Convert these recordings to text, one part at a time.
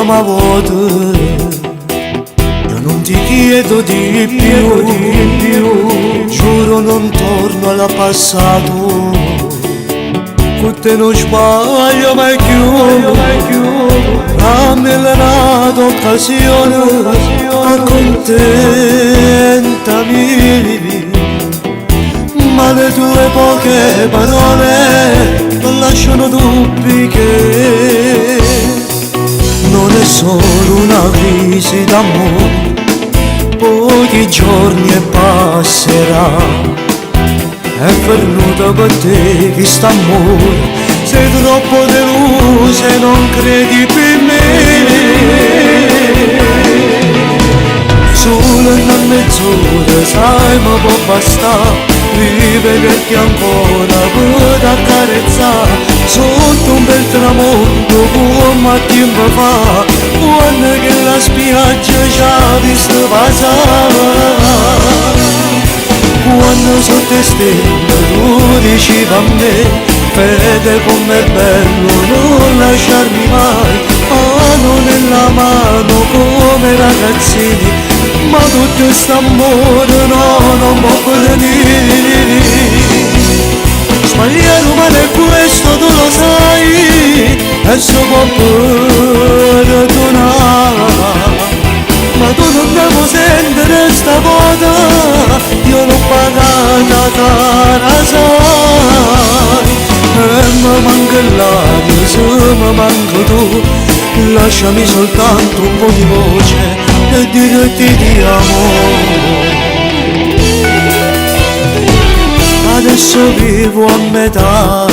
ma vuota, io non ti chiedo di più, giuro non torno al passato, con te non sbaglio mai più, a mille occasione, accontentami, ma le tue poche parole non lasciano dubbi che non è solo una crisi d'amore, pochi giorni e passerà. È venuta per te quest'amore, sei troppo delusa e non credi più in me. Solo una mezz'ora, sai, ma può bastare, rivederti ancora per accarezzare, sotto un bel tramonto come tempo fa, quando che la spiaggia ci ha visto passare. Quando sotto le stelle tu dicevi a me, vede com'è bello non lasciarmi mai, mano nella mano come ragazzini, ma tutto quest'amore no, non può venire. Sbagliare umano è questo, tu lo sai, e si può perdonare, ma tu non devo sentire sta volta, io l'ho pagata cara, sai, e mi manca l'aria, se mi manca tu, lasciami soltanto un po' di voce e dirti ti amo. Adesso vivo a metà,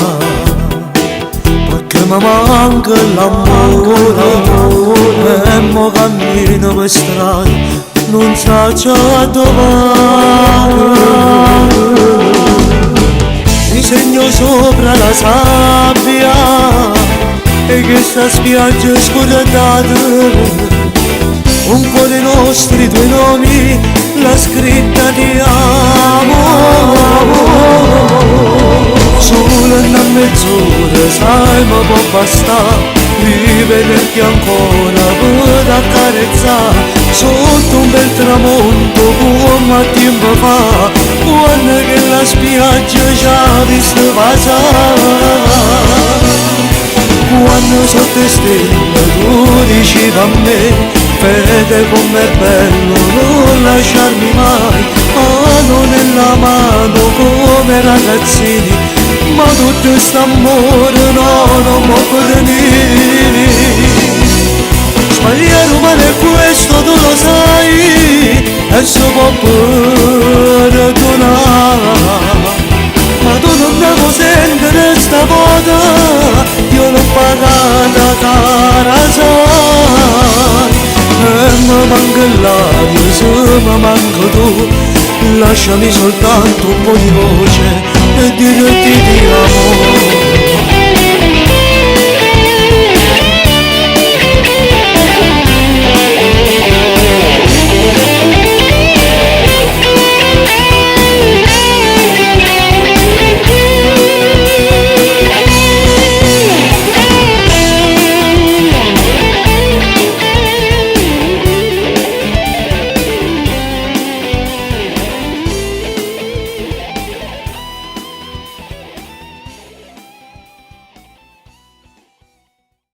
perché mi manca l'amore, e mo cammino per strada, non so già dove. Disegno sopra la sabbia e questa spiaggia è scordata, un po' dei nostri due nomi, la scritta di amo. Solo una mezz'ora, sai, ma può bastare, rivederti ancora per accarezzare, sotto un bel tramonto come tempo fa, quando che la spiaggia ci ha visto passare. Quando sotto le stelle tu dicevi a me, vede com'è bello non lasciarmi mai, mano nella mano come ragazzini, ma tutto quest'amore no, non può venire. Sbagliare umano è questo, tu lo sai, e si può perdonare, ma tu non devo sentire sta volta, io l'ho pagata cara, sai, e mi manca l'aria, se mi manca tu, lasciami soltanto un po' di voce e dirti ti amo.